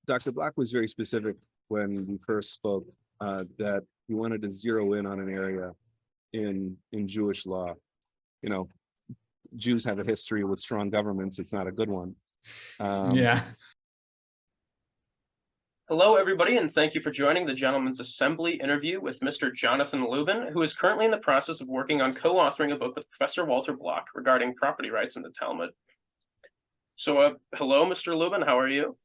Dr. Block was very specific when we first spoke that he wanted to zero in on an area in Jewish law. You know, Jews have a history with strong governments. It's not a good one. Yeah. Hello, everybody, and thank you for joining the Gentleman's Assembly interview with Mr. Jonathan Lubin, who is currently in the process of working on co-authoring a book with Professor Walter Block regarding property rights in the Talmud. So, hello, Mr. Lubin, how are you?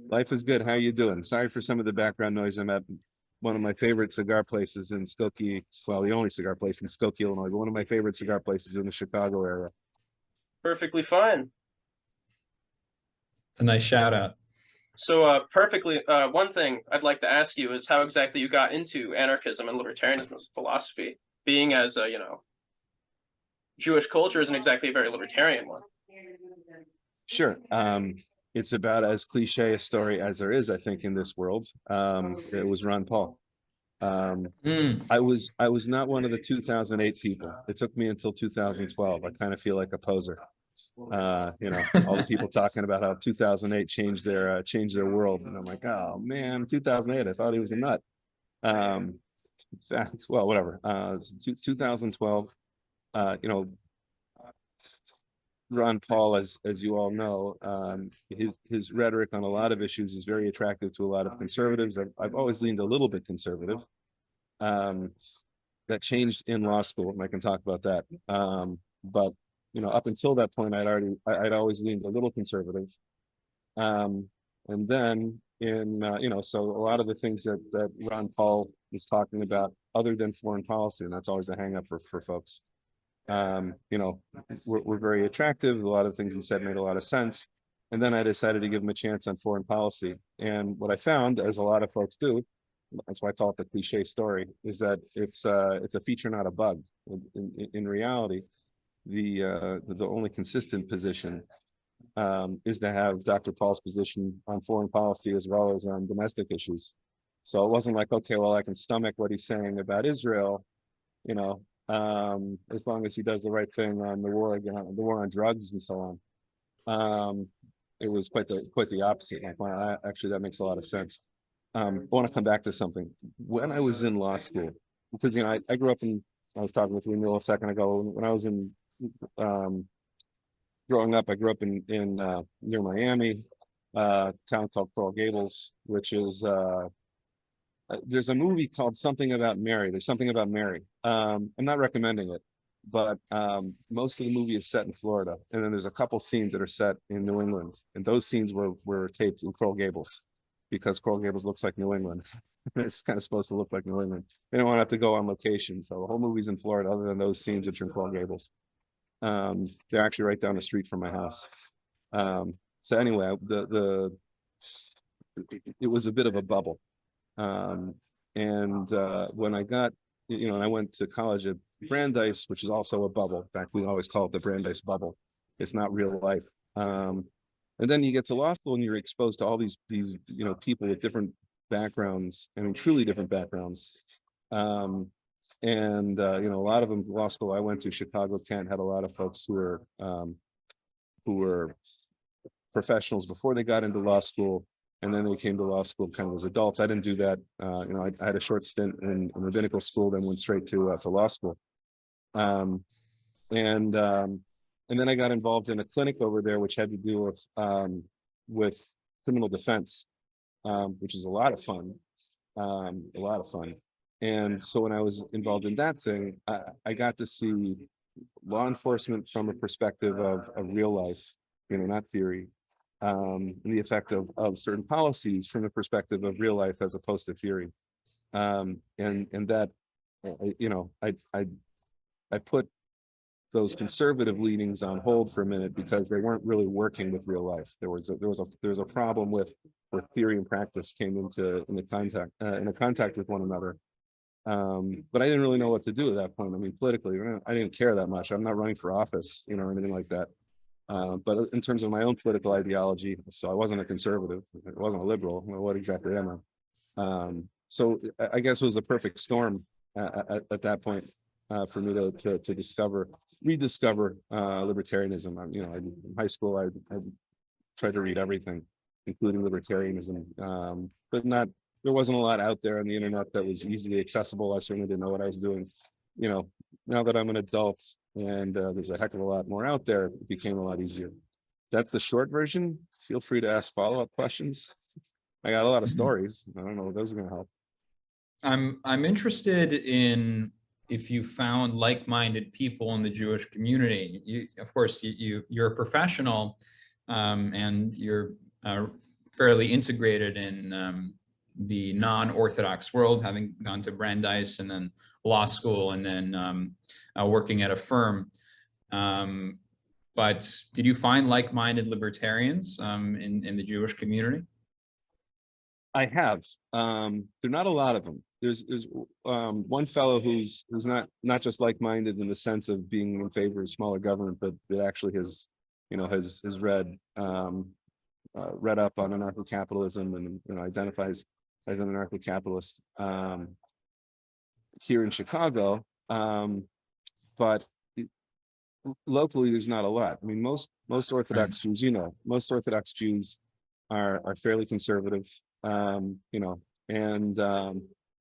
Life is good. How are you doing? Sorry for some of the background noise. I'm at one of my favorite cigar places in Skokie. Well, the only cigar place in Skokie, Illinois, but one of my favorite cigar places in the Chicago area. Perfectly fine. It's a nice shout out. So, one thing I'd like to ask you is how exactly you got into anarchism and libertarianism as a philosophy, being as Jewish culture isn't exactly a very libertarian one. Sure. It's about as cliche a story as there is, I think, in this world. It was Ron Paul. I was not one of the 2008 people. It took me until 2012. I kind of feel like a poser. All the people talking about how 2008 changed their world, and I'm like, oh man, 2008. I thought he was a nut. Well, whatever. 2012. Ron Paul, as you all know, his rhetoric on a lot of issues is very attractive to a lot of conservatives. I've always leaned a little bit conservative. That changed in law school, and I can talk about that. But up until that point, I'd always leaned a little conservative. And then so a lot of the things that Ron Paul was talking about, other than foreign policy, and that's always a hang up for folks. Were very attractive. A lot of things he said made a lot of sense. And then I decided to give him a chance on foreign policy. And what I found, as a lot of folks do, that's why I call it the cliche story, is that it's a feature, not a bug. In reality, the only consistent position is to have Dr. Paul's position on foreign policy as well as on domestic issues. So it wasn't like, okay, well, I can stomach what he's saying about Israel, as long as he does the right thing on the war on drugs and so on. It was quite the opposite. Like, well, actually, that makes a lot of sense. I want to come back to something. When I was in law school, because I grew up I was talking with Emil a second ago. When I was growing up, I grew up in near Miami, a town called Coral Gables, which is there's a movie called Something About Mary. There's Something About Mary. I'm not recommending it, but most of the movie is set in Florida, and then there's a couple scenes that are set in New England, and those scenes were taped in Coral Gables, because Coral Gables looks like New England. It's kind of supposed to look like New England. They don't want to have to go on location, so the whole movie's in Florida, other than those scenes which are in Coral Gables. They're actually right down the street from my house. So anyway, it was a bit of a bubble. When I got, I went to college at Brandeis, which is also a bubble. In fact, we always call it the Brandeis bubble. It's not real life. And then you get to law school and you're exposed to all these people with different backgrounds, truly different backgrounds. A lot of them, law school I went to, Chicago, Kent, had a lot of folks who were professionals before they got into law school, and then they came to law school kind of as adults. I didn't do that. I had a short stint in rabbinical school, then went straight to law school. And then I got involved in a clinic over there, which had to do with criminal defense, which is a lot of fun. And so when I was involved in that thing, I got to see law enforcement from a perspective of real life, not theory, and the effect of certain policies from the perspective of real life as opposed to theory. And that, I put those conservative leanings on hold for a minute because they weren't really working with real life. There was a problem with where theory and practice came into contact with one another. But I didn't really know what to do at that point. Politically, I didn't care that much. I'm not running for office, or anything like that. But in terms of my own political ideology, so I wasn't a conservative. I wasn't a liberal. Well, what exactly am I? So I guess it was a perfect storm at that point for me to rediscover libertarianism. In high school, I tried to read everything. including libertarianism. But there wasn't a lot out there on the internet that was easily accessible. I certainly didn't know what I was doing. You know, now that I'm an adult and there's a heck of a lot more out there, it became a lot easier. That's the short version. Feel free to ask follow-up questions. I got a lot of stories. I don't know if those are going to help. I'm interested in if you found like-minded people in the Jewish community. Of course, you're a professional, and you're fairly integrated in the non-Orthodox world, having gone to Brandeis and then law school and then working at a firm. But did you find like-minded libertarians in the Jewish community? I have. There are not a lot of them. There's one fellow who's not just like-minded in the sense of being in favor of smaller government, but that actually has read up on anarcho-capitalism and identifies as an anarcho-capitalist here in Chicago. But locally, there's not a lot. I mean, most Orthodox Jews, most Orthodox Jews are fairly conservative. And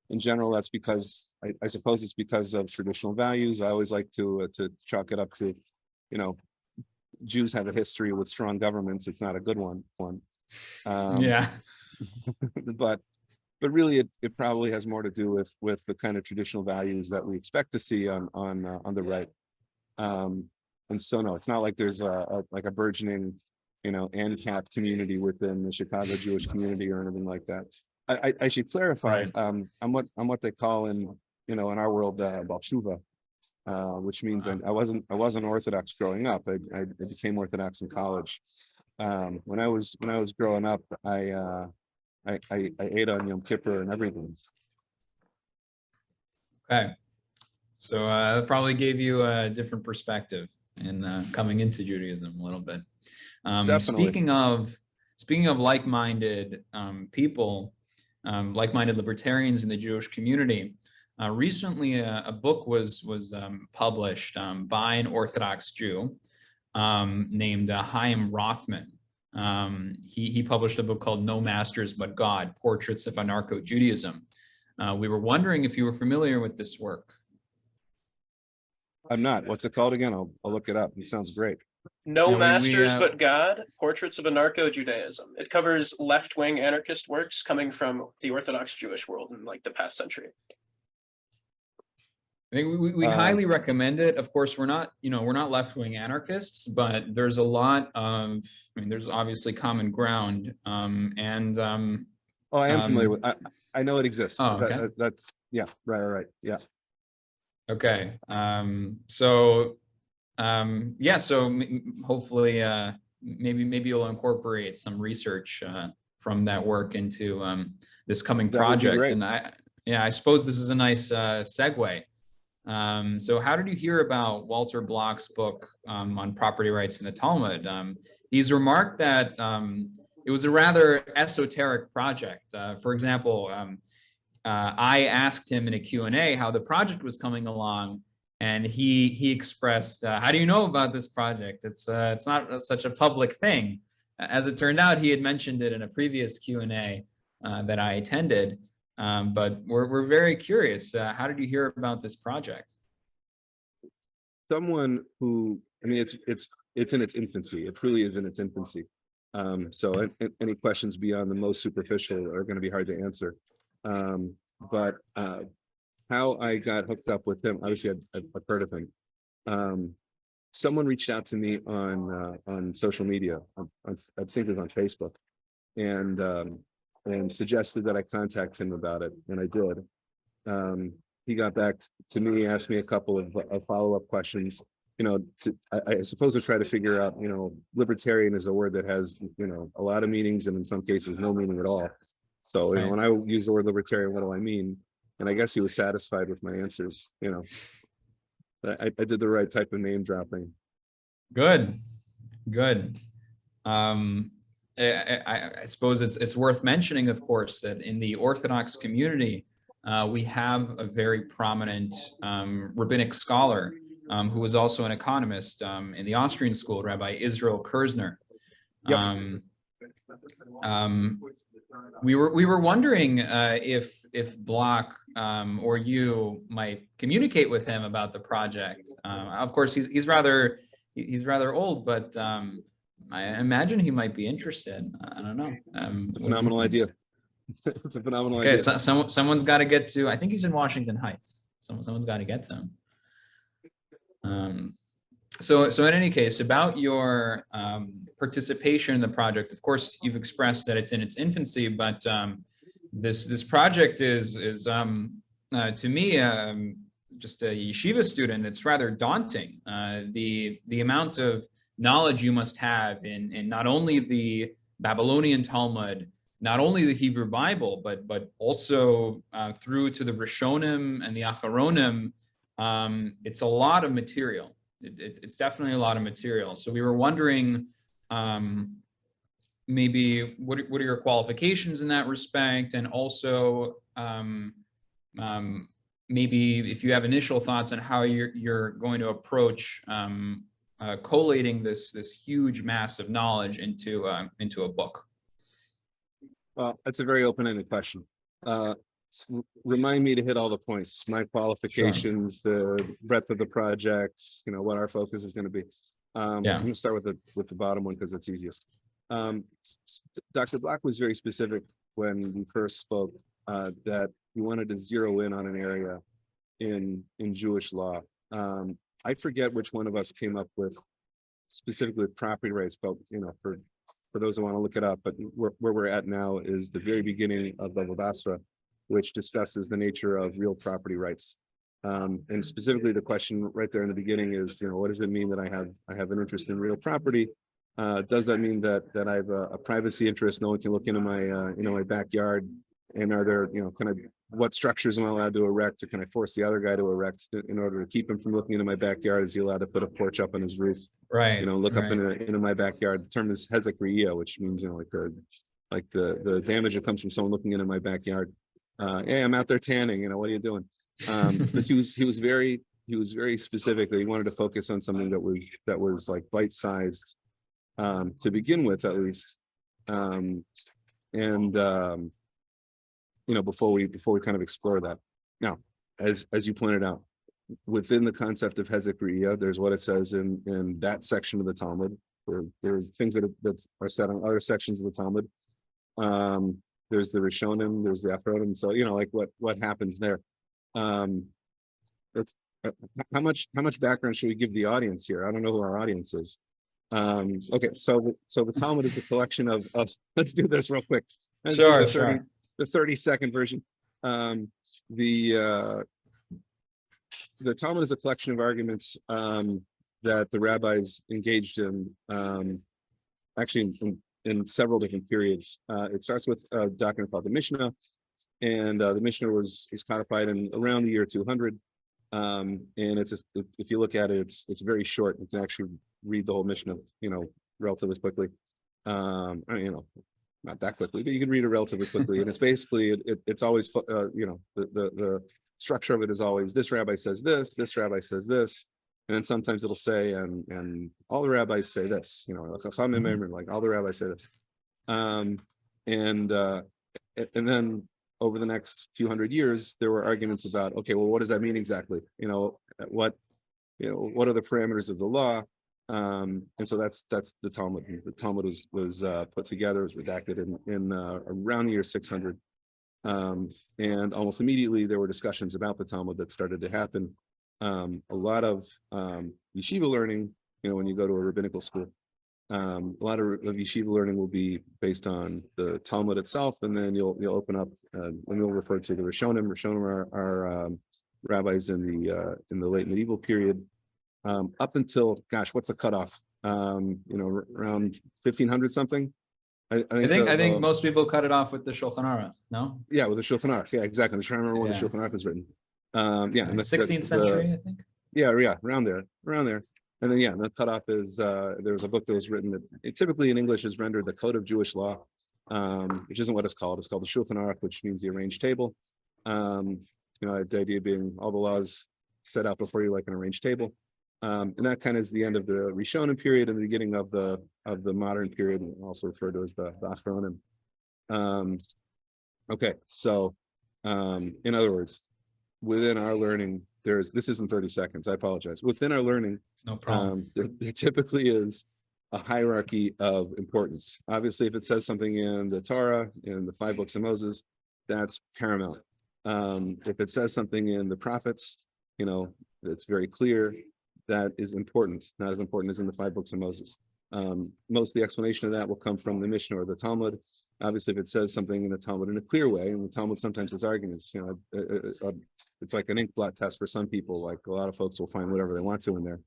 in general, that's because I suppose it's because of traditional values. I always like to chalk it up to, Jews have a history with strong governments. It's not a good one. Yeah. But really, it probably has more to do with the kind of traditional values that we expect to see on the right. And so no, it's not like there's a burgeoning, ANCAP community within the Chicago Jewish community or anything like that. I should clarify. Right. I'm what they call in our world Baal Tshuva, which means I wasn't Orthodox growing up. I became Orthodox in college. When I was growing up, I ate on Yom Kippur and everything. Okay, so that probably gave you a different perspective in coming into Judaism a little bit. Definitely. Speaking of like-minded people, like-minded libertarians in the Jewish community, recently a book was published by an Orthodox Jew named Hayyim Rothman. He published a book called No Masters But God, Portraits of Anarcho-Judaism. We were wondering if you were familiar with this work. I'm not. What's it called again? I'll look it up. It sounds great. No Masters But God, Portraits of Anarcho-Judaism. It covers left-wing anarchist works coming from the Orthodox Jewish world in the past century. I think we highly recommend it. Of course, we're not left-wing anarchists, but there's a lot of, there's obviously common ground. I am familiar with. I know it exists. Oh, okay. That's yeah. Right. Yeah. Okay. So hopefully, maybe you'll incorporate some research from that work into this coming project. And I suppose this is a nice segue. So how did you hear about Walter Block's book on property rights in the Talmud? He's remarked that it was a rather esoteric project. For example, I asked him in a Q&A how the project was coming along, and he expressed, how do you know about this project? It's not such a public thing. As it turned out, he had mentioned it in a previous Q&A that I attended. But we're very curious. How did you hear about this project? Someone who, it's in its infancy. It truly is in its infancy. So any questions beyond the most superficial are going to be hard to answer. But how I got hooked up with him, obviously I've heard of him. Someone reached out to me on social media. I think it was on Facebook, and suggested that I contact him about it, and I did. He got back to me, asked me a couple of follow-up questions. I suppose to try to figure out, libertarian is a word that has, a lot of meanings, and in some cases no meaning at all. So, when I use the word libertarian, what do I mean? And I guess he was satisfied with my answers. I did the right type of name dropping. Good. I suppose it's worth mentioning, of course, that in the Orthodox community, we have a very prominent rabbinic scholar who was also an economist in the Austrian school, Rabbi Israel Kirzner. Yep. we were wondering if Block or you might communicate with him about the project. Of course, he's rather old, but I imagine he might be interested. I don't know. Phenomenal idea. It's a phenomenal idea. Okay, so someone's got to get to. I think he's in Washington Heights. Someone's got to get to him. So in any case, about your participation in the project, of course, you've expressed that it's in its infancy, but this project is to me just a yeshiva student. It's rather daunting. The amount of knowledge you must have in not only the Babylonian Talmud, not only the Hebrew Bible, but also through to the Rishonim and the Acharonim. It's a lot of material. It's definitely a lot of material. So we were wondering, maybe what are your qualifications in that respect, and also maybe if you have initial thoughts on how you're going to approach collating this huge mass of knowledge into a book. Well, that's a very open-ended question. Remind me to hit all the points, my qualifications, sure. The breadth of the project, what our focus is going to be. I'm going to start with the bottom one because it's easiest. Dr. Block was very specific when we first spoke that he wanted to zero in on an area in Jewish law. I forget which one of us came up with specifically with property rights, but for those who want to look it up, but where we're at now is the very beginning of Bava Basra, which discusses the nature of real property rights. And specifically the question right there in the beginning is, what does it mean that I have an interest in real property? Does that mean that I have a privacy interest? No one can look into my backyard. And are there, what structures am I allowed to erect, or can I force the other guy to erect in order to keep him from looking into my backyard? Is he allowed to put a porch up on his roof? Right. Look up into my backyard. The term is hezek re'iyah, which means, like the damage that comes from someone looking into my backyard. Hey, I'm out there tanning, what are you doing? But he was very specific that he wanted to focus on something that was like bite-sized to begin with, at least. Before we kind of explore that. Now, as you pointed out, within the concept of hezek re'iyah, there's what it says in that section of the Talmud. There's things that are said on other sections of the Talmud. There's the Rishonim, there's the Acharonim. So like what happens there. It's how much background should we give the audience here? I don't know who our audience is. Okay, so the Talmud is a collection of let's do this real quick. Sure. The 30-second version. The Talmud is a collection of arguments that the rabbis engaged in, actually in several different periods. It starts with a document called the Mishnah, and the Mishnah was codified in around the year 200. And it's just, if you look at it, it's very short. You can actually read the whole Mishnah, relatively quickly. Not that quickly, but you can read it relatively quickly. And it's basically, it's always, the structure of it is always, this rabbi says this rabbi says this. And then sometimes it'll say, and all the rabbis say this, like all the rabbis say this. And then over the next few hundred years, there were arguments about, okay, well, what does that mean exactly? What are the parameters of the law? And so that's the Talmud. The Talmud was put together, was redacted in around the year 600. And almost immediately there were discussions about the Talmud that started to happen. A lot of yeshiva learning, when you go to a rabbinical school, a lot of yeshiva learning will be based on the Talmud itself, and then you'll open up and you'll refer to the Rishonim. Rishonim are rabbis in the late medieval period, up until, gosh, what's the cutoff? Around 1500 something. I think most people cut it off with the Shulchan Aruch. No. Yeah, with the Shulchan Aruch. Yeah, exactly. I'm trying to remember when the Shulchan Aruch was written. In the 16th century, I think. Yeah, around there. And then the cutoff is there was a book that was written that typically in English is rendered the Code of Jewish Law, which isn't what it's called. It's called the Shulchan Aruch, which means the arranged table. The idea being all the laws set out before you like an arranged table. And that kind of is the end of the Rishonim period and the beginning of the modern period, also referred to as the Achronim. Okay, so in other words, within our learning, this isn't 30 seconds, I apologize. Within our learning, No problem. there typically is a hierarchy of importance. Obviously, if it says something in the Torah, in the 5 books of Moses, that's paramount. If it says something in the prophets, it's very clear, that is important, not as important as in the 5 books of Moses. Most of the explanation of that will come from the Mishnah or the Talmud. Obviously, if it says something in the Talmud in a clear way, and the Talmud sometimes has arguments, it's like an ink blot test for some people. Like a lot of folks will find whatever they want to in there.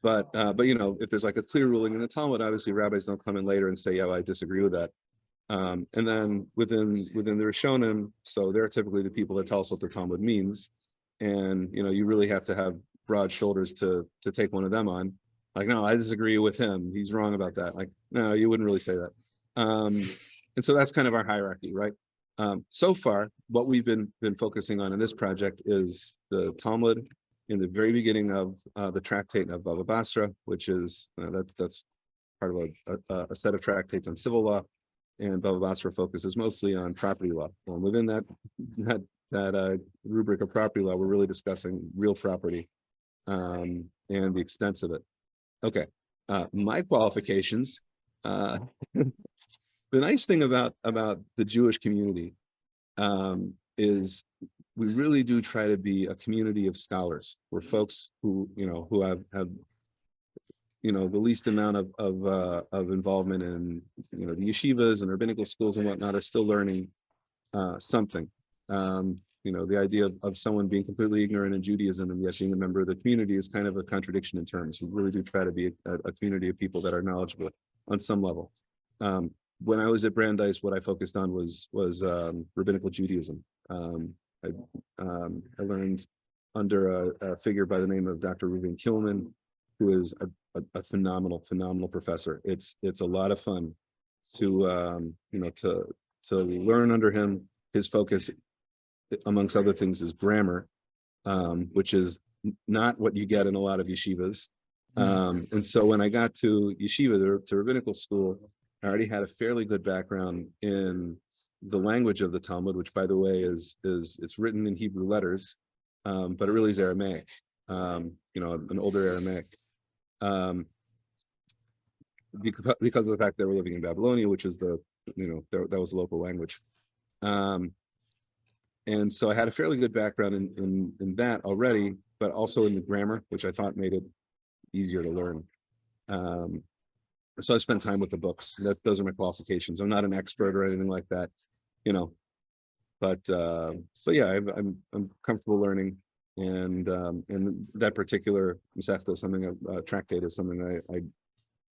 But if there's like a clear ruling in the Talmud, obviously rabbis don't come in later and say, yeah, well, I disagree with that. And then within the Rishonim, so they're typically the people that tell us what the Talmud means. And you really have to have broad shoulders to take one of them on. Like, no, I disagree with him. He's wrong about that. Like, no, you wouldn't really say that. And so that's kind of our hierarchy, right? So far, what we've been focusing on in this project is the Talmud in the very beginning of the tractate of Bava Basra, which is that's part of a set of tractates on civil law, and Bava Basra focuses mostly on property law. And within that rubric of property law, we're really discussing real property and the extents of it. Okay, my qualifications. The nice thing about the Jewish community is we really do try to be a community of scholars. We're folks who have the least amount of involvement in the yeshivas and rabbinical schools and whatnot are still learning something. The idea of someone being completely ignorant in Judaism and yet being a member of the community is kind of a contradiction in terms. We really do try to be a community of people that are knowledgeable on some level. When I was at Brandeis, what I focused on was rabbinical Judaism. I learned under a figure by the name of Dr. Reuven Kilman, who is a phenomenal professor. It's a lot of fun to learn under him. His focus, amongst other things, is grammar, which is not what you get in a lot of yeshivas. And so when I got to yeshiva, to rabbinical school, I already had a fairly good background in the language of the Talmud, which, by the way, it's written in Hebrew letters, but it really is Aramaic, an older Aramaic, because of the fact that we're living in Babylonia, which is that was the local language. And so I had a fairly good background in that already, but also in the grammar, which I thought made it easier to learn. So I spent time with the books. Those are my qualifications. I'm not an expert or anything like that, but yeah, I'm comfortable learning, and that particular Masechta, tractate is something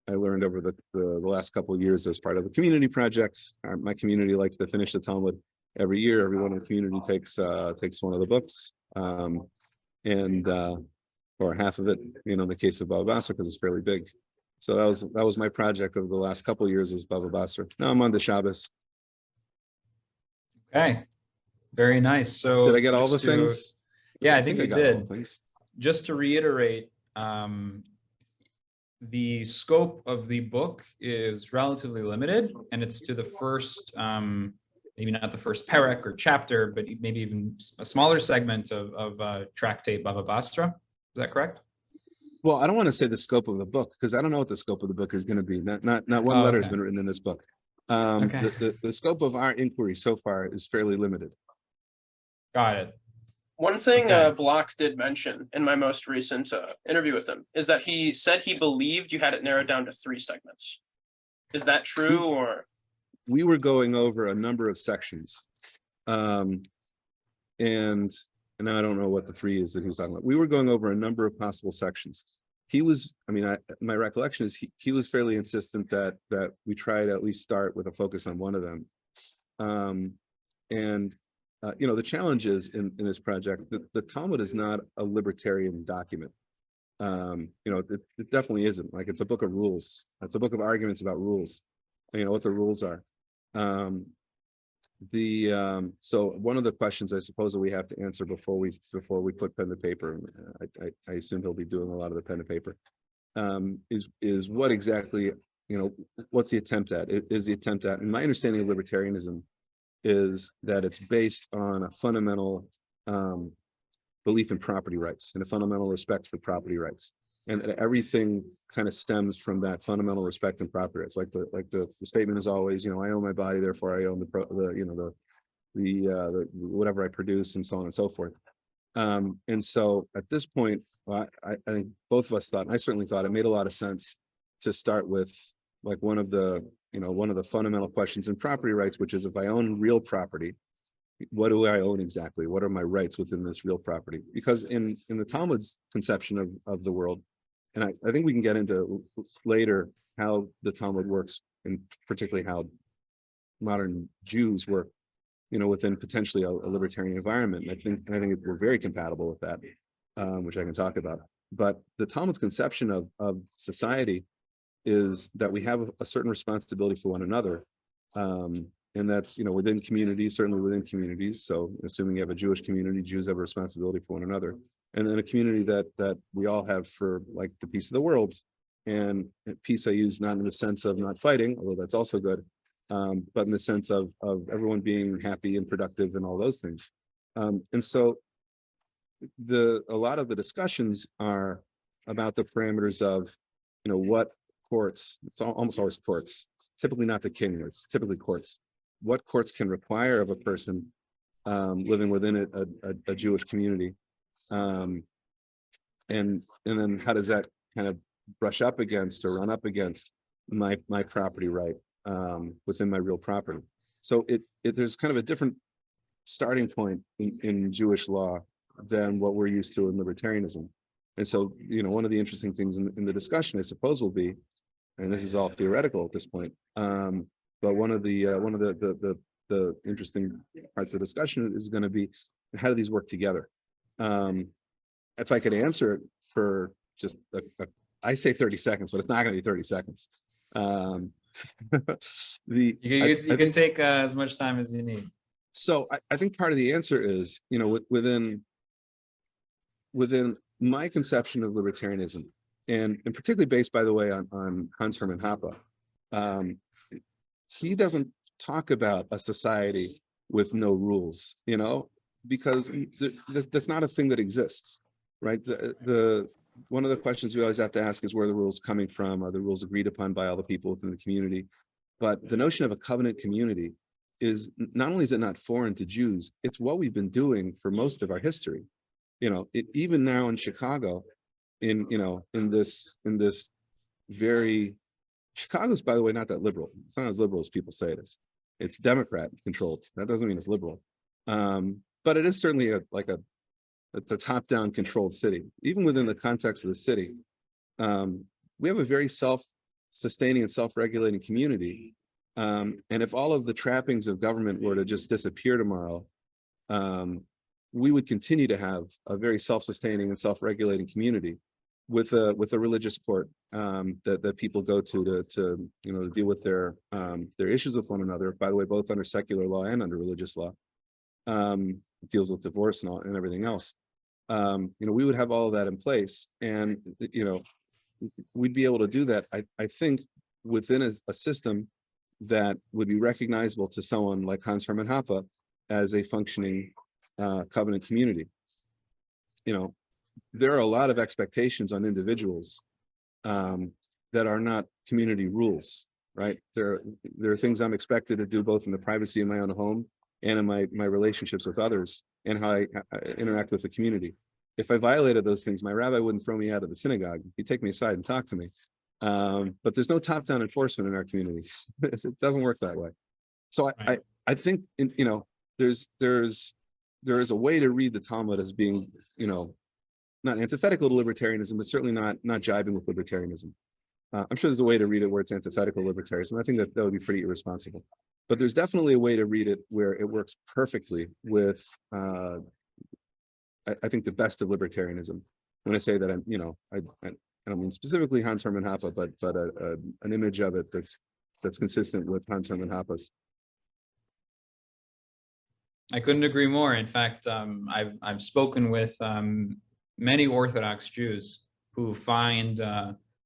I learned over the last couple of years as part of the community projects. My community likes to finish the Talmud every year. Everyone in the community takes one of the books, or half of it, in the case of Bava Basra, because it's fairly big. So that was my project over the last couple of years, was Bava Basra. Now I'm on the Shabbos. Okay, very nice. So did I get all the things? Yeah, I think you did. Just to reiterate, the scope of the book is relatively limited, and it's to the first, maybe not the first perek or chapter, but maybe even a smaller segment of tractate Bava Basra. Is that correct? Well, I don't want to say the scope of the book, because I don't know what the scope of the book is going to be. Not one letter has been written in this book. The scope of our inquiry so far is fairly limited. Got it. One thing Block did mention in my most recent interview with him is that he said he believed you had it narrowed down to 3 segments. Is that true, or? We were going over a number of sections, and now I don't know what the 3 is that he was talking about. We were going over a number of possible sections. He was, my recollection is he was fairly insistent that we try to at least start with a focus on one of them. The challenge is in this project, the Talmud is not a libertarian document. It definitely isn't. Like, it's a book of rules. It's a book of arguments about rules, what the rules are. So one of the questions I suppose that we have to answer before we put pen to paper, I assume he'll be doing a lot of the pen to paper, is what exactly, what's the attempt at? Is the attempt at, and my understanding of libertarianism is that it's based on a fundamental belief in property rights and a fundamental respect for property rights, and that everything kind of stems from that fundamental respect and property rights. Like the statement is always, I own my body, therefore I own the whatever I produce, and so on and so forth. And so at this point, I think both of us thought, and I certainly thought, it made a lot of sense to start with like one of the fundamental questions in property rights, which is, if I own real property, what do I own exactly? What are my rights within this real property? Because in the Talmud's conception of the world, and I think we can get into later how the Talmud works, and particularly how modern Jews work, within potentially a libertarian environment. And I think we're very compatible with that, which I can talk about. But the Talmud's conception of society is that we have a certain responsibility for one another. And that's, within communities, certainly within communities. So assuming you have a Jewish community, Jews have a responsibility for one another. And then a community that we all have for, like, the peace of the world. And peace I use not in the sense of not fighting, although that's also good, but in the sense of everyone being happy and productive and all those things. And so a lot of the discussions are about the parameters of, what courts, it's almost always courts, it's typically not the king, it's typically courts, what courts can require of a person living within a Jewish community, and then how does that kind of brush up against or run up against my property right within my real property. So there's kind of a different starting point in Jewish law than what we're used to in libertarianism. And so, one of the interesting things in the discussion, I suppose, will be, and this is all theoretical at this point, but one of the interesting parts of the discussion is going to be, how do these work together? If I could answer it for just I say 30 seconds, but it's not going to be 30 seconds. You can take as much time as you need. So I think part of the answer is, within my conception of libertarianism, and particularly based, by the way, on Hans-Hermann Hoppe, he doesn't talk about a society with no rules, because that's not a thing that exists, right? One of the questions we always have to ask is, where are the rules coming from? Are the rules agreed upon by all the people within the community? But the notion of a covenant community is, not only is it not foreign to Jews, it's what we've been doing for most of our history. Even now in Chicago, in this very, Chicago's, by the way, not that liberal. It's not as liberal as people say it is. It's Democrat controlled. That doesn't mean it's liberal. But it is certainly it's a top-down controlled city. Even within the context of the city, we have a very self-sustaining and self-regulating community. And if all of the trappings of government were to just disappear tomorrow, we would continue to have a very self-sustaining and self-regulating community with a religious court that people go to deal with their issues with one another. By the way, both under secular law and under religious law. It deals with divorce and everything else. We would have all of that in place, and we'd be able to do that, I think, within a system that would be recognizable to someone like Hans-Hermann Hoppe as a functioning covenant community. There are a lot of expectations on individuals that are not community rules, right? There are things I'm expected to do both in the privacy of my own home and in my relationships with others, and how I interact with the community. If I violated those things, my rabbi wouldn't throw me out of the synagogue. He'd take me aside and talk to me. But there's no top-down enforcement in our community. It doesn't work that way. So Right. I think there is a way to read the Talmud as being, not antithetical to libertarianism, but certainly not jibing with libertarianism. I'm sure there's a way to read it where it's antithetical to libertarianism. I think that would be pretty irresponsible. But there's definitely a way to read it where it works perfectly with, I think, the best of libertarianism. When I say that, I don't mean specifically Hans-Hermann Hoppe, but an image of it that's consistent with Hans-Hermann Hoppe's. I couldn't agree more. In fact, I've spoken with many Orthodox Jews who find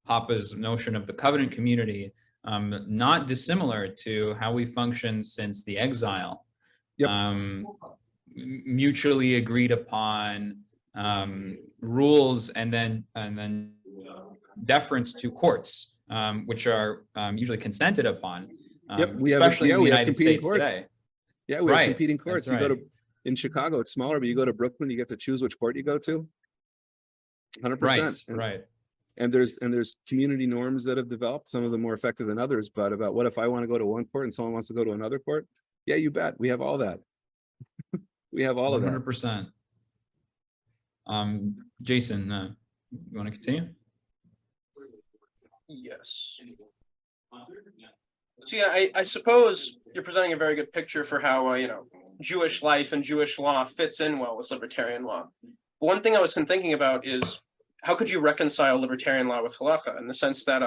Hoppe's notion of the covenant community not dissimilar to how we function since the exile. Yep. Mutually agreed upon rules and then deference to courts, which are usually consented upon, especially in the United States today. Yeah, we have Right, competing courts. that's You go right. to, in Chicago, it's smaller, but you go to Brooklyn, you get to choose which court you go to. 100%. Right, And, right. and there's community norms that have developed, some of them more effective than others, but about what if I want to go to one court and someone wants to go to another court? Yeah, you bet. We have all that. We have all of that. 100%. Jason, you want to continue? Yes. So yeah, I suppose you're presenting a very good picture for how Jewish life and Jewish law fits in well with libertarian law. But one thing I was thinking about is how could you reconcile libertarian law with halakha, in the sense that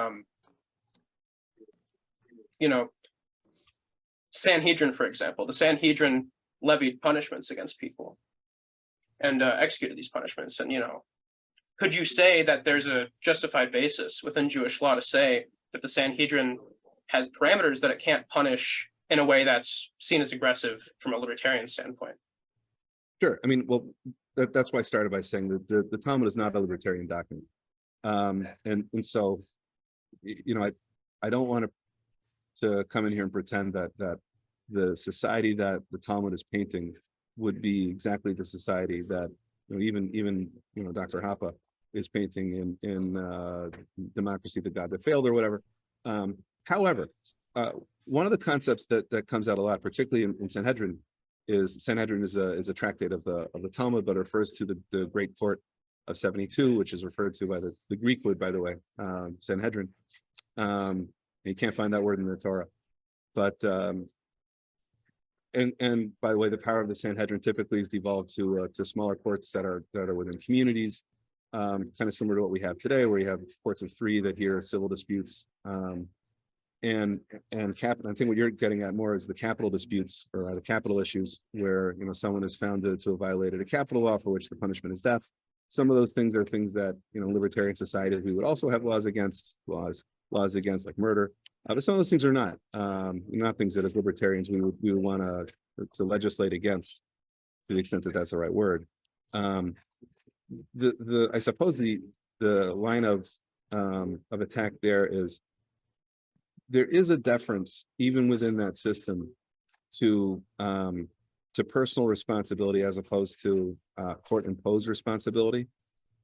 Sanhedrin, for example, the Sanhedrin levied punishments against people and executed these punishments, and could you say that there's a justified basis within Jewish law to say that the Sanhedrin has parameters that it can't punish in a way that's seen as aggressive from a libertarian standpoint? Sure. I mean, well, that's why I started by saying that the Talmud is not a libertarian document. And so, I don't want to come in here and pretend that the society that the Talmud is painting would be exactly the society that even Dr. Hoppe is painting in Democracy, the God That Failed, or whatever. However, one of the concepts that comes out a lot, particularly in Sanhedrin, is a tractate of the Talmud, but refers to the Great Court of 72, which is referred to by the Greek word, by the way, Sanhedrin. You can't find that word in the Torah, but and by the way, the power of the Sanhedrin typically is devolved to smaller courts that are within communities, kind of similar to what we have today, where you have courts of 3 that hear civil disputes. And I think what you're getting at more is the capital disputes, or the capital issues, where someone is found to have violated a capital law for which the punishment is death. Some of those things are things that libertarian societies we would also have laws against, like murder. But some of those things are not things that as libertarians we would want to legislate against, to the extent that that's the right word. I suppose the line of attack there is a deference even within that system to personal responsibility as opposed to court imposed responsibility,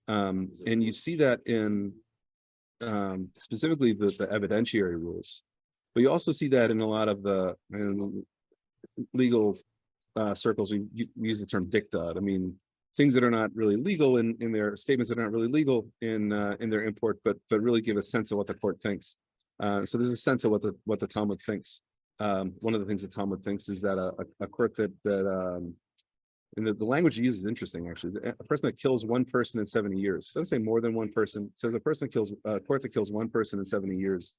and you see that in specifically the evidentiary rules, but you also see that in a lot of the legal circles. You use the term dicta. I mean, things that are not really legal in their statements that are not really legal in their import, but really give a sense of what the court thinks. So there's a sense of what the Talmud thinks. One of the things the Talmud thinks is that a court that and the language it uses is interesting, actually. A person that kills one person in 70 years. It doesn't say more than one person. It says a court that kills one person in 70 years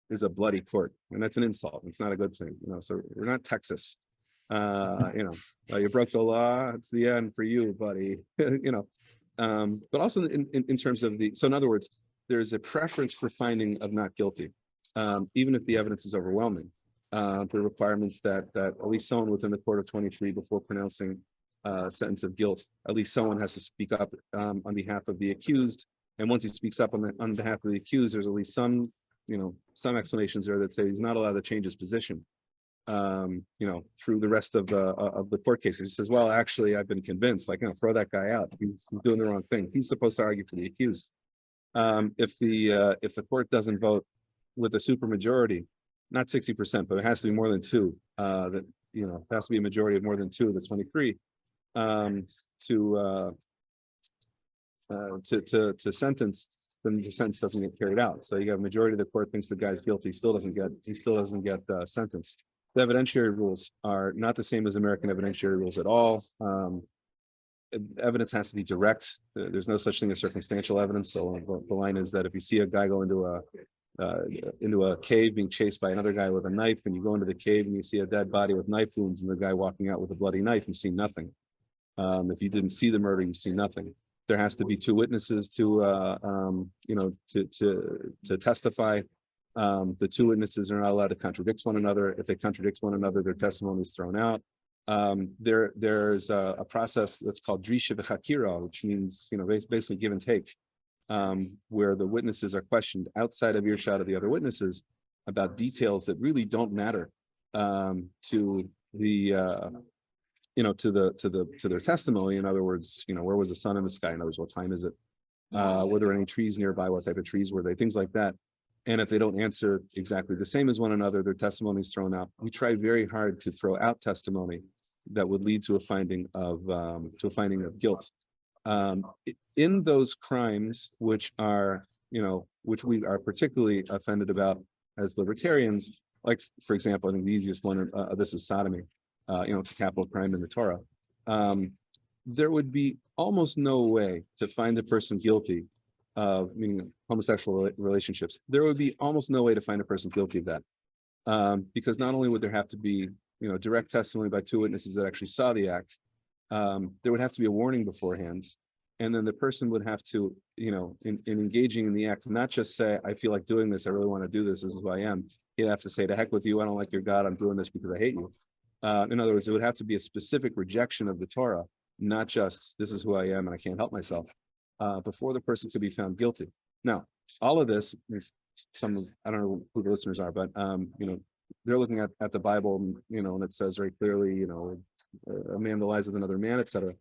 is a bloody court, and that's an insult. It's not a good thing, So we're not Texas. You broke the law. It's the end for you, buddy. But also in terms of so in other words, there's a preference for finding of not guilty, even if the evidence is overwhelming. The requirements that at least someone within the court of 23, before pronouncing sentence of guilt, at least someone has to speak up on behalf of the accused. And once he speaks up on behalf of the accused, there's at least some explanations there that say he's not allowed to change his position, through the rest of the court cases. He says, well, actually, I've been convinced, throw that guy out. He's doing the wrong thing. He's supposed to argue for the accused. If the court doesn't vote with a supermajority, not 60%, but it has to be more than 2, it has to be a majority of more than 2 of the 23, to sentence, then the sentence doesn't get carried out. So you have a majority of the court thinks the guy's guilty, he still doesn't get sentenced. The evidentiary rules are not the same as American evidentiary rules at all. Evidence has to be direct. There's no such thing as circumstantial evidence. So the line is that if you see a guy go into into a cave being chased by another guy with a knife, and you go into the cave and you see a dead body with knife wounds and the guy walking out with a bloody knife, you see nothing. If you didn't see the murder, you see nothing. There has to be two witnesses to testify. The two witnesses are not allowed to contradict one another. If they contradict one another, their testimony is thrown out. There's a process that's called drisha v'chakira, which means basically give and take, where the witnesses are questioned outside of earshot of the other witnesses about details that really don't matter to their testimony. In other words, where was the sun in the sky? In other words, what time is it? Were there any trees nearby? What type of trees were they? Things like that. And if they don't answer exactly the same as one another, their testimony is thrown out. We try very hard to throw out testimony that would lead to a finding of guilt. In those crimes, which we are particularly offended about as libertarians, like for example, I think the easiest one, this is sodomy. It's a capital crime in the Torah. There would be almost no way to find a person guilty of, meaning homosexual relationships. There would be almost no way to find a person guilty of that, because not only would there have to be direct testimony by two witnesses that actually saw the act, there would have to be a warning beforehand, and then the person would have to, in engaging in the act, not just say, I feel like doing this, I really want to do this, this is who I am. He'd have to say, to heck with you, I don't like your God, I'm doing this because I hate you. In other words, it would have to be a specific rejection of the Torah, not just this is who I am and I can't help myself, before the person could be found guilty. Now, all of this is I don't know who the listeners are, but they're looking at the Bible, and it says very clearly, a man that lies with another man, etc.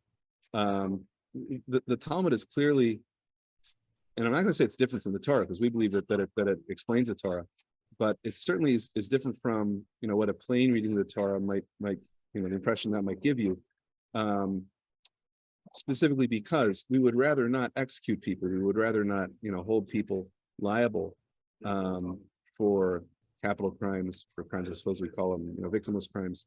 The Talmud is clearly, and I'm not going to say it's different from the Torah, because we believe that it explains the Torah, but it certainly is different from what a plain reading of the Torah might the impression that might give you. Specifically because we would rather not execute people, we would rather not hold people liable for capital crimes, for crimes I suppose we call them victimless crimes.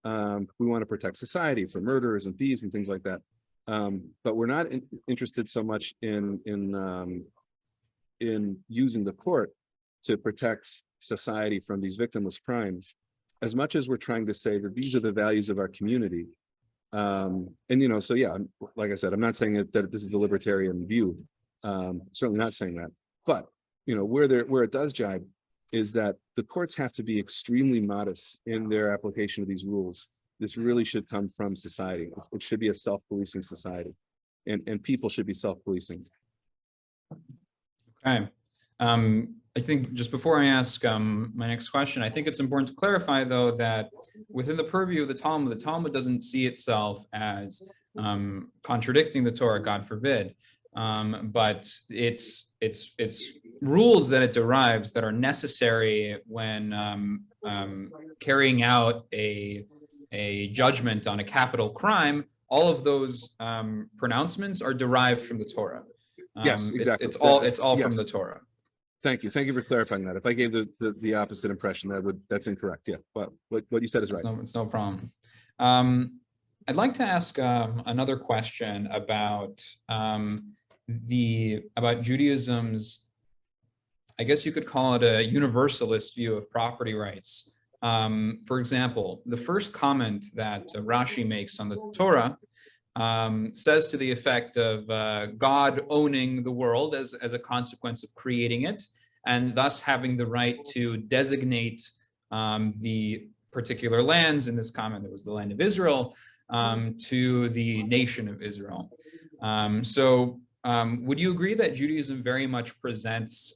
We want to protect society from murderers and thieves and things like that. But we're not interested so much in using the court to protect society from these victimless crimes, as much as we're trying to say that these are the values of our community. So yeah, like I said, I'm not saying that this is the libertarian view. Certainly not saying that. But where it does jibe is that the courts have to be extremely modest in their application of these rules. This really should come from society. It should be a self-policing society, and people should be self-policing. Okay. I think just before I ask my next question, I think it's important to clarify, though, that within the purview of the Talmud doesn't see itself as contradicting the Torah, God forbid, but it's rules that it derives that are necessary when carrying out a judgment on a capital crime. All of those pronouncements are derived from the Torah. Yes, exactly. It's all yes. From the Torah. Thank you for clarifying that. If I gave the opposite impression, that's incorrect. Yeah, but what you said is right. It's no problem. I'd like to ask another question about Judaism's, I guess you could call it a universalist view of property rights. For example, the first comment that Rashi makes on the Torah says to the effect of God owning the world as a consequence of creating it, and thus having the right to designate the particular lands. In this comment, it was the land of Israel, to the nation of Israel. Would you agree that Judaism very much presents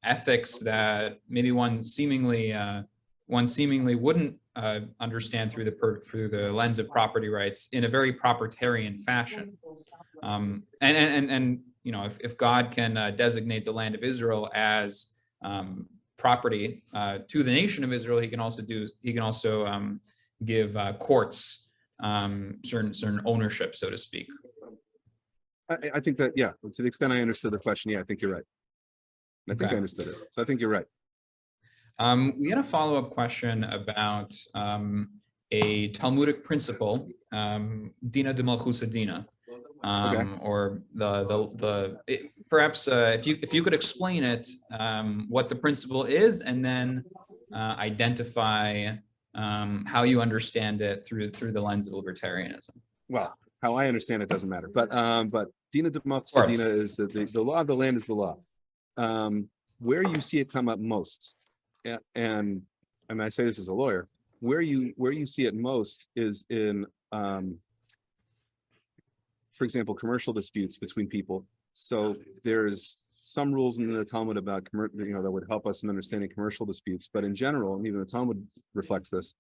ethics that maybe one seemingly wouldn't understand through the lens of property rights in a very propertarian fashion? If God can designate the land of Israel as property to the nation of Israel, he can also give courts certain ownership, so to speak. I think that, yeah, to the extent I understood the question, yeah, I think you're right. I think I understood it. So I think you're right. We had a follow-up question about a Talmudic principle, Dina de Malchusa Dina, or perhaps if you could explain it, what the principle is, and then identify how you understand it through the lens of libertarianism. Well, how I understand it doesn't matter, but Dina Democracy Dina is the law of the land is the law. Where you see it come up most, and I say this as a lawyer, where you see it most is in, for example, commercial disputes between people. So there's some rules in the Talmud about that would help us in understanding commercial disputes, but in general, and even the Talmud reflects this.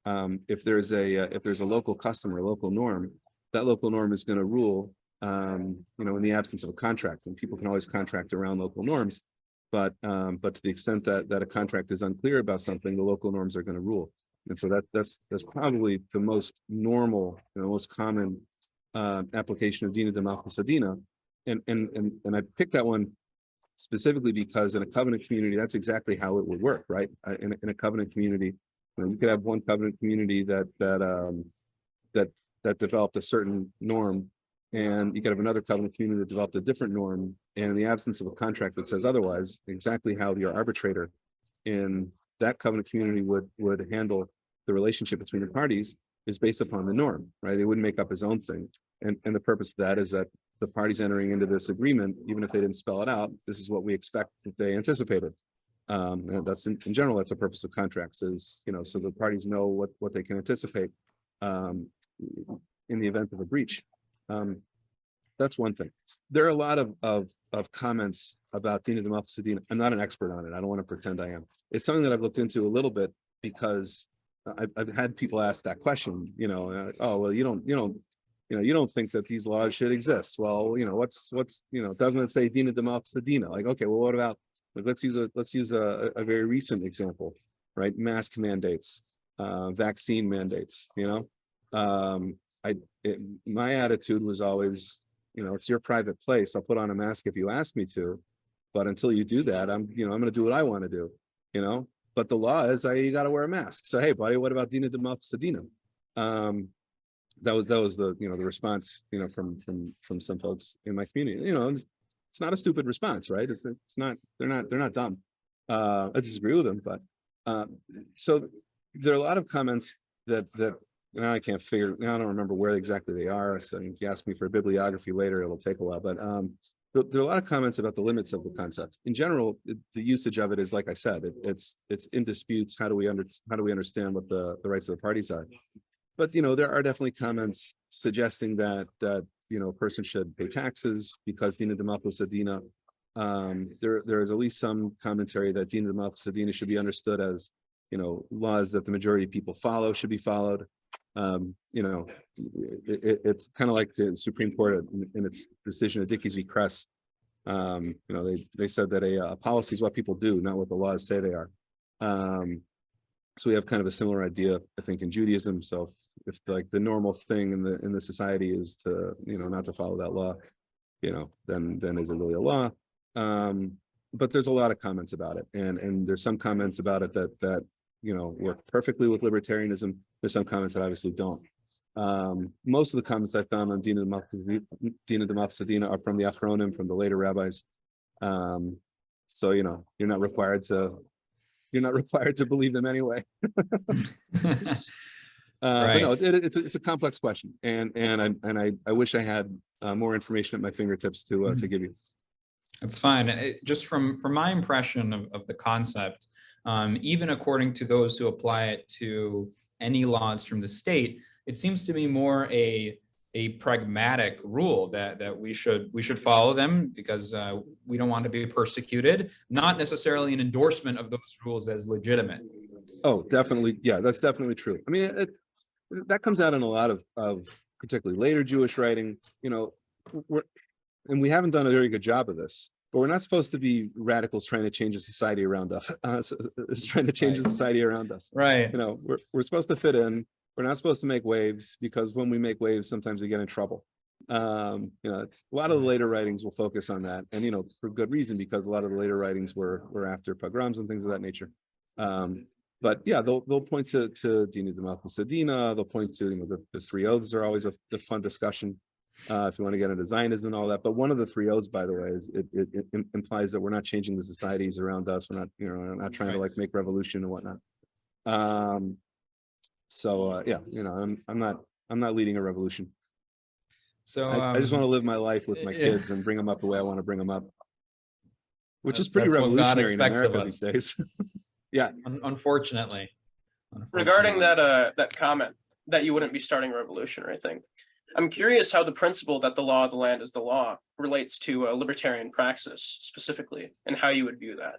If there's a local custom or local norm, that local norm is going to rule, in the absence of a contract. And people can always contract around local norms, but to the extent that a contract is unclear about something, the local norms are going to rule. And so that's probably the most normal, most common application of Dina Democracy Dina. And I picked that one specifically because in a covenant community, that's exactly how it would work, right? In a covenant community, you could have one covenant community that developed a certain norm, and you could have another covenant community that developed a different norm. And in the absence of a contract that says otherwise, exactly how your arbitrator in that covenant community would handle the relationship between the parties is based upon the norm, right? They wouldn't make up his own thing. And the purpose of that is that the parties entering into this agreement, even if they didn't spell it out, this is what we expect that they anticipated. And that's in general, that's the purpose of contracts, is, so the parties know what they can anticipate in the event of a breach. That's one thing. There are a lot of comments about Dina Democracy Dina. I'm not an expert on it. I don't want to pretend I am. It's something that I've looked into a little bit because I've had people ask that question. Oh well, you don't think that these laws should exist. Well, what's doesn't it say Dina Democracy Dina? Like, okay, well, what about, let's use a very recent example, right? Mask mandates, vaccine mandates. My attitude was always, it's your private place. I'll put on a mask if you ask me to, but until you do that, I'm going to do what I want to do. But the law is you got to wear a mask. So hey, buddy, what about Dina Democracy Dina? That was the the response from some folks in my community. It's not a stupid response, right? It's not, they're not dumb. I disagree with them, but so there are a lot of comments that now I can't figure, now I don't remember where exactly they are. So if you ask me for a bibliography later, it'll take a while. But there are a lot of comments about the limits of the concept. In general, the usage of it is, like I said, it's in disputes. How do we understand what the rights of the parties are? But there are definitely comments suggesting that a person should pay taxes because Dina Democracy Dina. There is at least some commentary that Dina Democracy Dina should be understood as laws that the majority of people follow should be followed. It's kind of like the Supreme Court in its decision of Dickey's v. Kress. They said that a policy is what people do, not what the laws say they are. So we have kind of a similar idea, I think, in Judaism. So if like the normal thing in the society is to not to follow that law, then is it really a law? But there's a lot of comments about it, and there's some comments about it that work perfectly with libertarianism. There's some comments that obviously don't. Most of the comments I found on Dina Democracy Dina are from the Achronim, from the later rabbis. So you're not required to believe them anyway. Right. But no, it's a complex question, and I wish I had more information at my fingertips to give you. That's fine. Just from my impression of the concept, even according to those who apply it to any laws from the state, it seems to be more a pragmatic rule that we should follow them because we don't want to be persecuted, not necessarily an endorsement of those rules as legitimate. Oh, definitely. Yeah, that's definitely true. I mean, that comes out in a lot of particularly later Jewish writing, and we haven't done a very good job of this, but we're not supposed to be radicals trying to change the society around us, the society around us. Right. We're supposed to fit in. We're not supposed to make waves, because when we make waves, sometimes we get in trouble. It's, a lot of the later writings will focus on that, and for good reason, because a lot of the later writings were after pogroms and things of that nature. But yeah, they'll point to Dina Democracy Dina. They'll point to the three oaths are always a fun discussion. if you want to get into Zionism and all that. But one of the 3 O's, by the way, is it implies that we're not changing the societies around us. We're not, we're not trying to like make revolution and whatnot. Yeah, I'm not leading a revolution. So I just want to live my life with my kids and bring them up the way I want to bring them up, which is pretty that's revolutionary in America these days. Yeah. Unfortunately. Regarding that comment that you wouldn't be starting a revolution or anything, I'm curious how the principle that the law of the land is the law relates to libertarian praxis specifically, and how you would view that.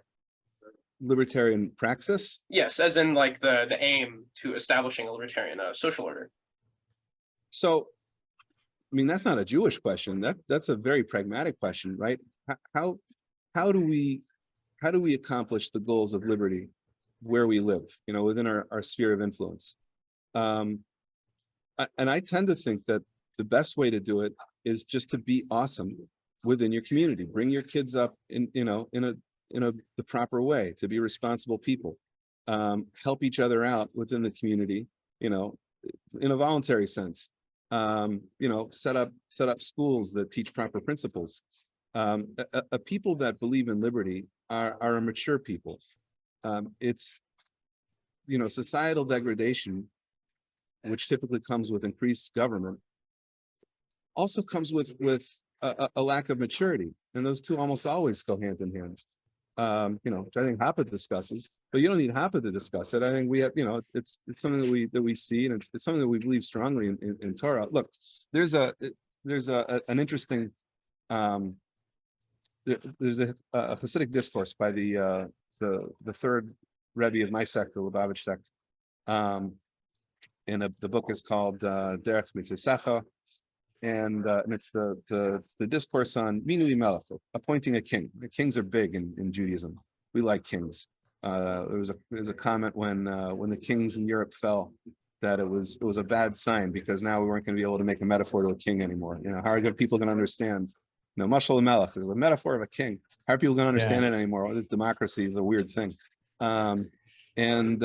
Libertarian praxis? Yes, as in like the aim to establishing a libertarian social order. So, I mean, that's not a Jewish question. That's a very pragmatic question, right? How do we accomplish the goals of liberty where we live, within our sphere of influence? And I tend to think that the best way to do it is just to be awesome within your community. Bring your kids up in the proper way, to be responsible people. Help each other out within the community, in a voluntary sense. Set up schools that teach proper principles. A people that believe in liberty are a mature people. It's societal degradation, which typically comes with increased government, also comes with a lack of maturity, and those two almost always go hand in hand. Which I think Hoppe discusses, but you don't need Hoppe to discuss it. I think we have, it's something that we see, and it's something that we believe strongly in Torah. Look, there's an interesting there's a Hasidic discourse by the third Rebbe of my sect, the Lubavitch sect, and the book is called Derech Mitzvah, and it's the discourse on Minui Melech, appointing a king. The kings are big in Judaism. We like kings. There was a comment when the kings in Europe fell, that it was a bad sign, because now we weren't going to be able to make a metaphor to a king anymore. How are people going to understand? Mashal Melech is a metaphor of a king. How are people going to understand it anymore? This democracy is a weird thing. And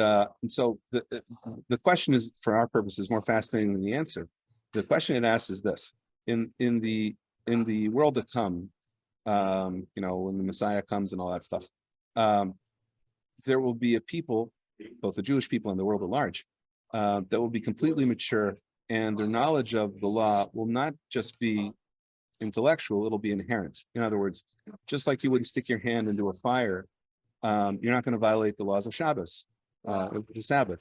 so the question is, for our purposes, more fascinating than the answer. The question it asks is this: in the world to come, when the Messiah comes and all that stuff, there will be a people, both the Jewish people and the world at large, that will be completely mature, and their knowledge of the law will not just be intellectual, it'll be inherent. In other words, just like you wouldn't stick your hand into a fire, you're not going to violate the laws of Shabbos, the Sabbath,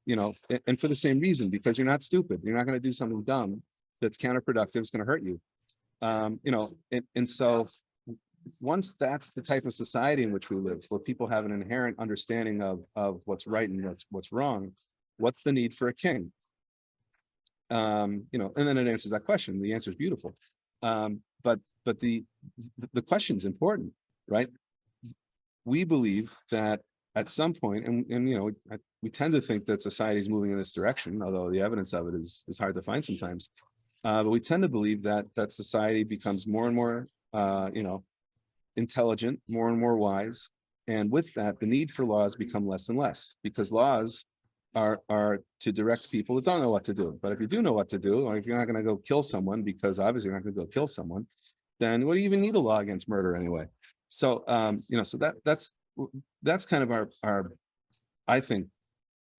and for the same reason, because you're not stupid. You're not going to do something dumb that's counterproductive. It's going to hurt you. And so once that's the type of society in which we live, where people have an inherent understanding of what's right and what's wrong, what's the need for a king? And then it answers that question. The answer is beautiful. But the question's important, right? We believe that at some point, and we tend to think that society is moving in this direction, although the evidence of it is hard to find sometimes. But we tend to believe that society becomes more and more, intelligent, more and more wise, and with that, the need for laws become less and less, because laws are to direct people that don't know what to do. But if you do know what to do, or if you're not going to go kill someone, because obviously you're not going to go kill someone, then what do you even need a law against murder anyway? So so that's kind of our I think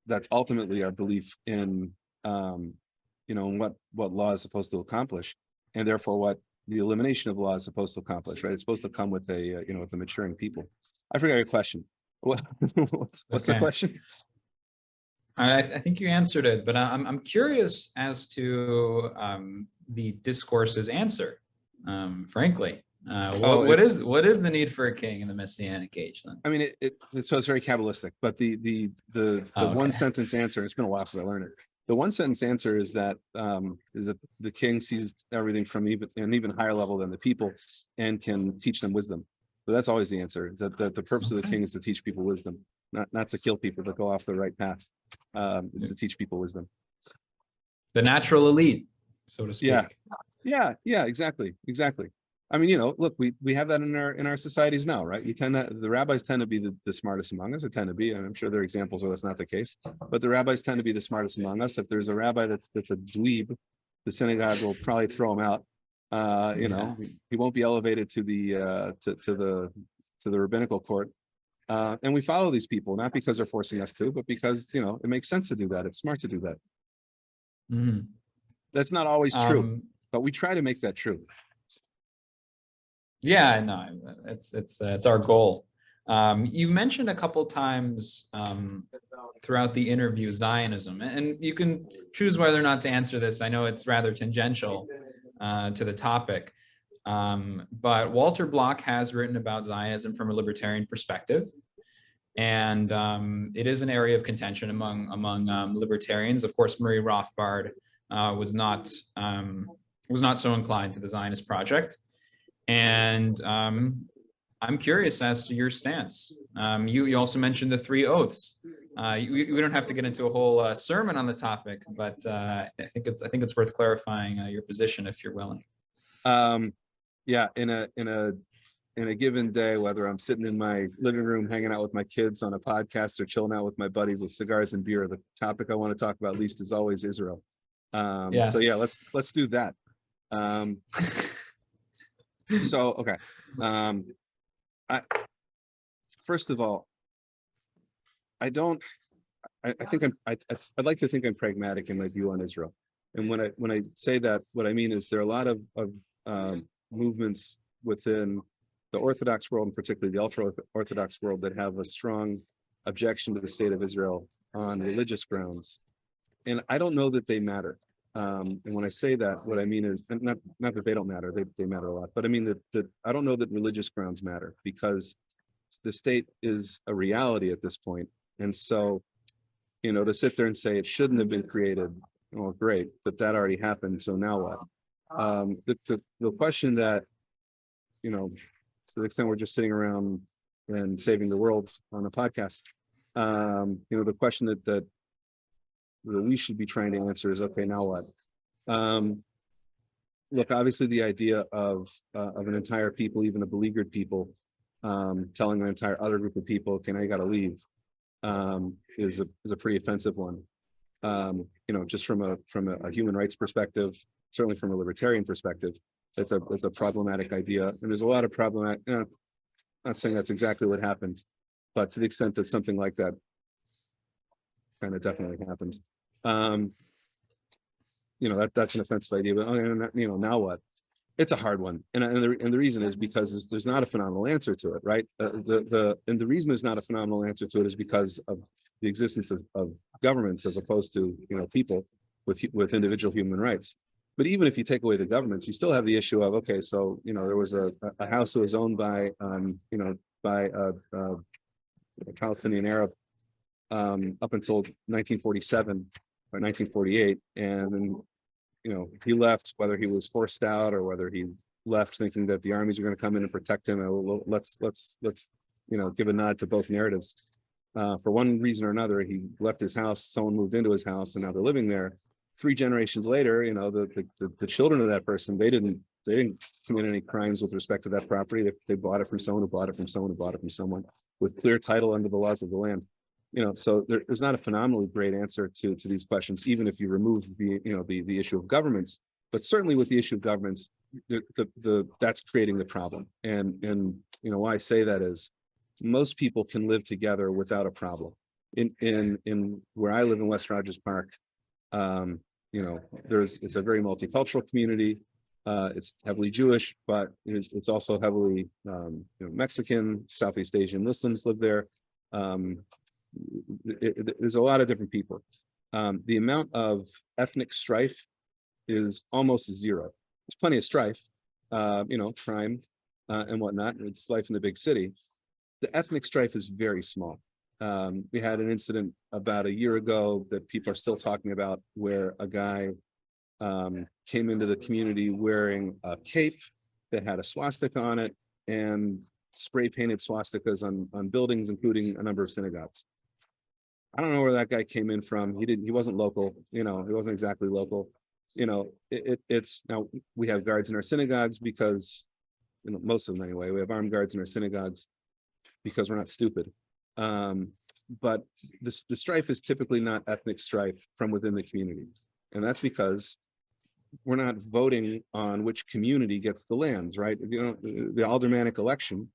that's ultimately our belief in what law is supposed to accomplish, and therefore what the elimination of law is supposed to accomplish, right? It's supposed to come with a with a maturing people. I forgot your question. What's the question? I think you answered it, but I'm curious as to the discourse's answer. Frankly, what is the need for a king in the Messianic age? Then I mean, so it's very Kabbalistic, but the one sentence answer. It's been a while since I learned it. The one sentence answer is that the king sees everything from an even higher level than the people, and can teach them wisdom. So that's always the answer. Is that the purpose of the king is to teach people wisdom, not to kill people, but go off the right path. Is to teach people wisdom. The natural elite, so to speak. Yeah, exactly. I mean, look, we have that in our societies now, right? The rabbis tend to be the smartest among us. They tend to be, and I'm sure there are examples where that's not the case, but the rabbis tend to be the smartest among us. If there's a rabbi that's a dweeb, the synagogue will probably throw him out. You know, he won't be elevated to the rabbinical court. And we follow these people, not because they're forcing us to, but because, you know, it makes sense to do that. It's smart to do that. Mm-hmm. That's not always true, but we try to make that true. Yeah, no, it's our goal. You mentioned a couple times throughout the interview Zionism, and you can choose whether or not to answer this. I know it's rather tangential to the topic, but Walter Block has written about Zionism from a libertarian perspective, and it is an area of contention among libertarians. Of course, Murray Rothbard was not so inclined to the Zionist project. And I'm curious as to your stance. You also mentioned the 3 oaths. We don't have to get into a whole sermon on the topic, but I think it's worth clarifying your position if you're willing. Yeah, in a given day, whether I'm sitting in my living room hanging out with my kids on a podcast or chilling out with my buddies with cigars and beer, the topic I want to talk about least is always Israel. Yes. So yeah, let's do that. So, okay. First of all, I'd like to think I'm pragmatic in my view on Israel. And when I say that, what I mean is there are a lot of movements within the Orthodox world, and particularly the ultra-Orthodox world, that have a strong objection to the state of Israel on religious grounds. And I don't know that they matter. And when I say that, what I mean is not that they don't matter, they matter a lot, but I mean that I don't know that religious grounds matter, because the state is a reality at this point. And so, you know, to sit there and say it shouldn't have been created, well, great, but that already happened, so now what? The question that, you know, to the extent we're just sitting around and saving the world on a podcast, you know, the question that we should be trying to answer is, okay, now what? Look, obviously the idea of an entire people, even a beleaguered people, telling an entire other group of people, okay, now you got to leave, is a pretty offensive one. You know, just from a human rights perspective, certainly from a libertarian perspective, it's a problematic idea, and there's a lot of problematic. Not saying that's exactly what happened, but to the extent that something like that kind of definitely happens, you know, that's an offensive idea. But you know, now what? It's a hard one, and the reason is because there's not a phenomenal answer to it, right? And the reason there's not a phenomenal answer to it is because of the existence of governments as opposed to, you know, people with individual human rights. But even if you take away the governments, you still have the issue of, okay, so, you know, there was a house that was owned by you know, by a Palestinian Arab up until 1947 or 1948, and then, you know, he left, whether he was forced out or whether he left thinking that the armies are going to come in and protect him. Let's you know, give a nod to both narratives. For one reason or another, he left his house, someone moved into his house, and now they're living there. 3 generations later, you know, the children of that person, they didn't commit any crimes with respect to that property. They bought it from someone who bought it from someone who bought it from someone with clear title under the laws of the land. You know, so there's not a phenomenally great answer to these questions, even if you remove the issue of governments. But certainly with the issue of governments, that's creating the problem. And you know, why I say that is most people can live together without a problem. In where I live in West Rogers Park, you know, it's a very multicultural community. It's heavily Jewish, but it's also heavily you know, Mexican, Southeast Asian Muslims live there. There's a lot of different people. The amount of ethnic strife is almost zero. There's plenty of strife, you know, crime and whatnot. It's life in the big city. The ethnic strife is very small. We had an incident about a year ago that people are still talking about, where a guy came into the community wearing a cape that had a swastika on it and spray painted swastikas on buildings, including a number of synagogues. I don't know where that guy came in from. He wasn't local, you know, he wasn't exactly local. You know, it's now we have guards in our synagogues because, you know, most of them anyway, we have armed guards in our synagogues because we're not stupid. But the strife is typically not ethnic strife from within the community. And that's because voting on which community gets the lands, right? You know, the aldermanic election.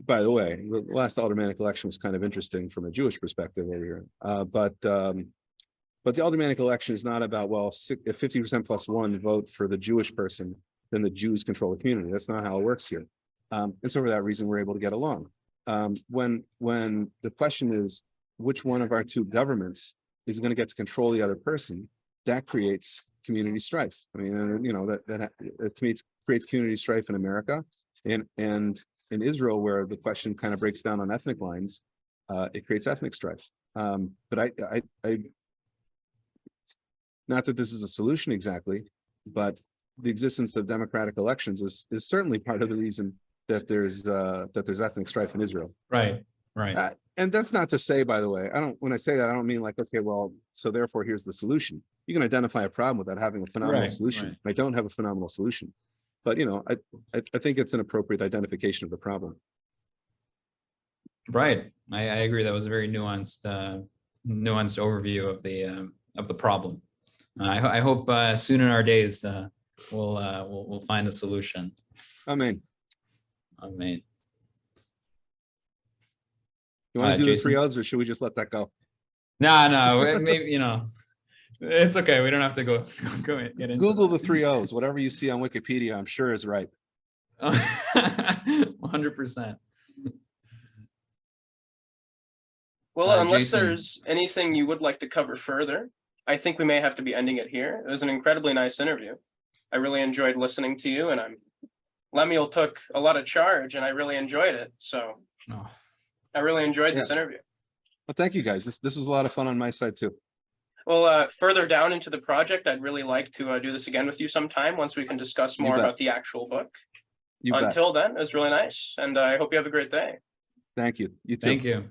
By the way, the last aldermanic election was kind of interesting from a Jewish perspective over here. But the aldermanic election is not about, well, if 50% plus one vote for the Jewish person, then the Jews control the community. That's not how it works here. And so for that reason, we're able to get along. When the question is, which one of our two governments is going to get to control the other person, that creates community strife. I mean, you know, that creates community strife in America, and in Israel, where the question kind of breaks down on ethnic lines, it creates ethnic strife. But I not that this is a solution exactly, but the existence of democratic elections is certainly part of the reason that there's ethnic strife in Israel. Right. And that's not to say, by the way, when I say that, I don't mean like, okay, well, so therefore here's the solution. You can identify a problem without having a phenomenal solution. I don't have a phenomenal solution, but you know, I think it's an appropriate identification of the problem. Right. I agree. That was a very nuanced overview of the problem. I hope soon in our days we'll find a solution. Amen. Amen. You want to do Jason? the 3 O's, or should we just let that go? No, maybe, you know, it's okay. We don't have to go get into Google the 3 O's. Whatever you see on Wikipedia, I'm sure is right. 100%. Well, unless Jason, there's anything you would like to cover further, I think we may have to be ending it here. It was an incredibly nice interview. I really enjoyed listening to you, and Lemuel took a lot of charge, and I really enjoyed it. So I really enjoyed this interview. Well, thank you guys. This was a lot of fun on my side too. Well, further down into the project, I'd really like to do this again with you sometime once we can discuss more about the actual book. Until then, it was really nice, and I hope you have a great day. Thank you. You too. Thank you.